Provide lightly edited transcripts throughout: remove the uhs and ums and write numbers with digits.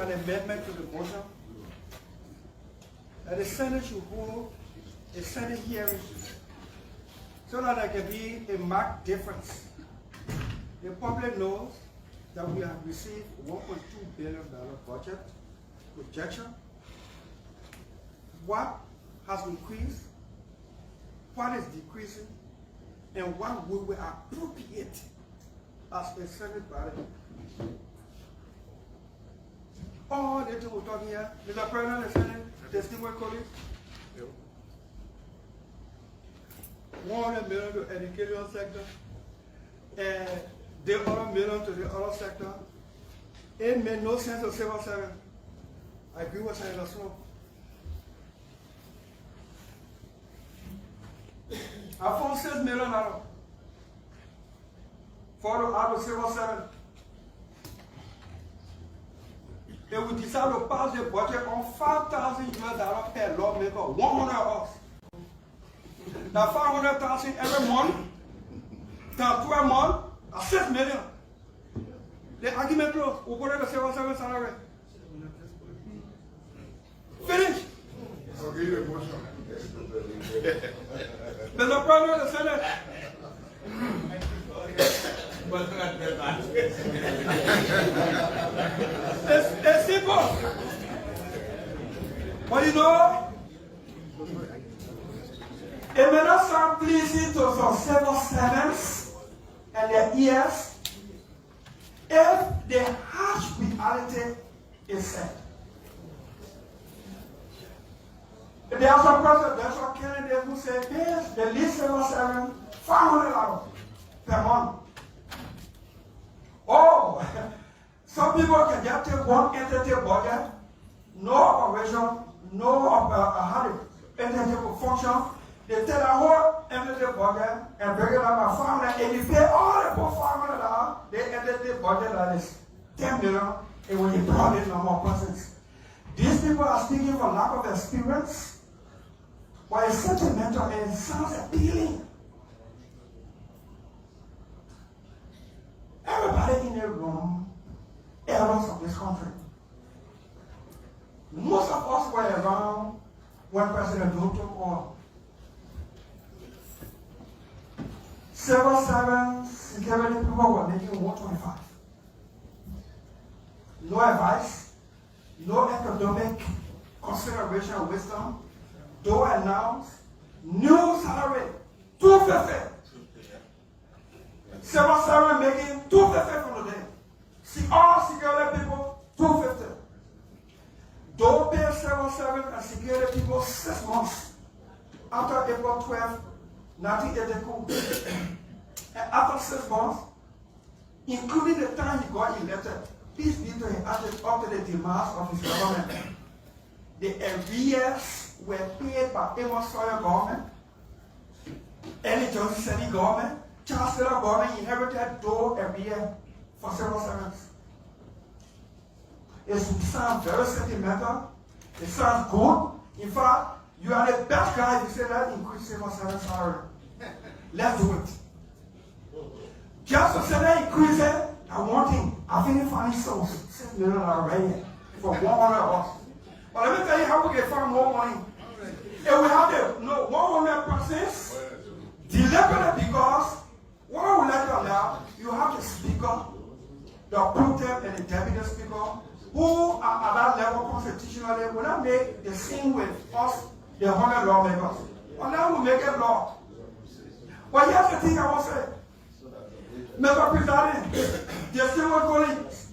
an amendment to the motion that the Senate should hold a Senate hearing so that there can be a marked difference. The public knows that we have received $1.2 billion budget projection. What has increased, what is decreasing, and what will we appropriate as a Senate body. All the things we're talking here, Mr. President, the Senate, distinguished colleagues, 100 million to the education sector, and the other million to the other sector. It made no sense to save us. I agree with Senator Snow. I found $6 million for the out of civil servant. They will decide to pass the budget on $5,000 per lawmaker, 100 of us. Now 500,000 every month, now 12 months, $6 million. The argument closed. We'll put the civil service salary. Finish. I'll give you a motion. Mr. President of the Senate. It's simple. But you know, it may not sound pleasing to some civil servants and their ears if the harsh reality is said. There are some presidential candidates who say, yes, the least civil servant, $500 per month. Oh, some people can just take one entity budget, no operation, no how the entity will function. They take the whole entity budget and bring it up by $500. If you pay all the $500, the entity budget that is $10 million, it will employ it no more persons. These people are speaking for lack of experience. While it's sentimental and it sounds appealing. Everybody in the room, elders of this country. Most of us were around when President Dillon took on. Civil servants, security people were making 125. No advice, no academic consideration or wisdom. Though announced, new salary, $250. Civil servant making $250 from the day. See, all security people, $250. Don't pay civil servant and security people 6 months after April 12, 1982. And after 6 months, including the time he got elected, peace be to him, up to the demands of his government. The arrears were paid by Amos Sawyer government, Ellie Johnson City government, Charles Taylor government inherited though every year for civil servants. It sounds very sentimental. It sounds good. In fact, you are the best guy if you say that increase civil servant salary. Let's do it. Just to say that increase it, I want him. I think funny souls, $6 million already for 100 of us. But let me tell you how we can find more money. And we have the 100% deliberately because what I would like to allow, you have the speaker, the pro tem and the deputy speaker, who are at that level constitutionally will not make the same with us, the 100 lawmakers. But now we make it law. But here's the thing I want to say. Mr. President, distinguished colleagues,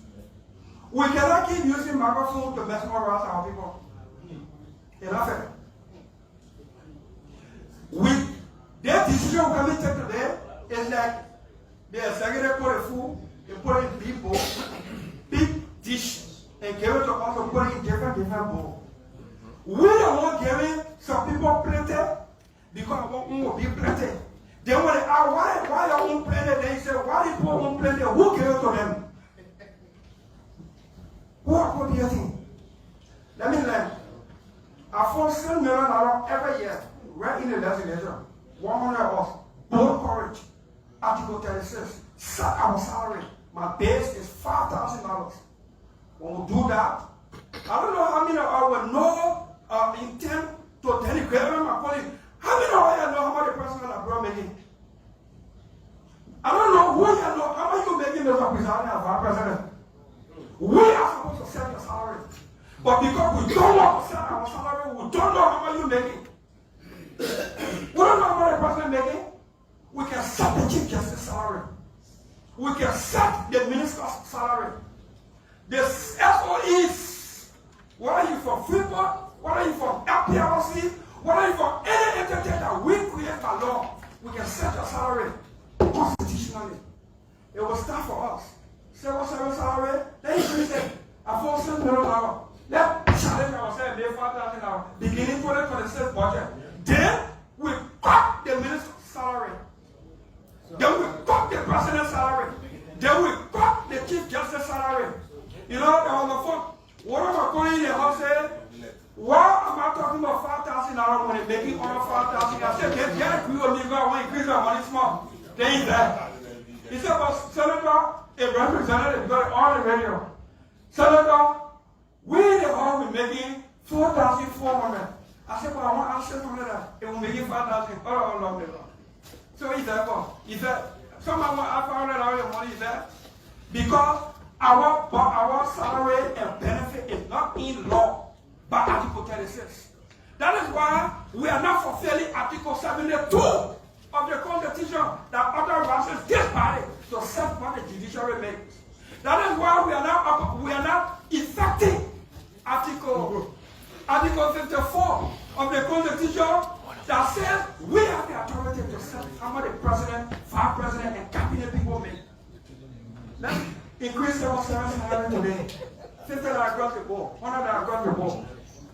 we cannot keep using microphone to mesmerize our people. Enough. Their decision we're going to take today is like the executive put a food, they put it in big bowl, big dish, and give it to us to put it in different bowl. We don't want giving some people plenty because one will be plenty. Then when they ask why you won't plenty, they say, why do people won't plenty? Who gave it to them? What do you think? Let me learn. I found $7 million every year right in the legislature. 100 of us, bold courage. Article 36, set our salary. My base is $5,000. When we do that, I don't know how many of us will know intent to denigrate my colleague. How many of you know how much the person abroad making? I don't know who you know how much you making as a president of our president. We are supposed to set the salary. But because we don't want to set our salary, we don't know how much you're making. We don't know how much the president making. We can set the Chief Justice salary. We can set the minister's salary. The SOEs, whether you're from Freeport, whether you're from LPLC, whether you're from any entity that we create by law, we can set your salary constitutionally. It will start for us. Civil service salary, then increase it. I force $6 million. Let's challenge ourselves, pay $5,000 beginning 2026 budget. Then we cut the minister's salary. Then we cut the president's salary. Then we cut the Chief Justice salary. You know, there was a phone. One of my colleagues in the house said, why am I talking about $5,000 when they're making over $5,000? I said, get a clue of me, I want to increase my money small. They ain't that. He said, but Senator, a representative, got it on the radio. Senator, we the all be making 4,400. I said, but I want to $600. It will make it 5,000. Oh, no. So he said, he said, someone want $500 money, is that? Because our salary and benefit is not in law, but Article 36. That is why we are not fulfilling Article 72 of the Constitution that authorizes this body to set what the judiciary makes. That is why we are not effecting Article 54 of the Constitution that says we have the authority to set how much the president, vice president, and cabinet people make. Let's increase civil service salary today. $50 across the board, $100 across the board.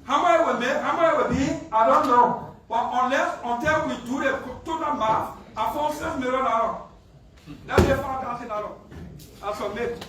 How much it will make, how much it will be, I don't know. But until we do the total math, I found $6 million. Let's get $5,000. I submit.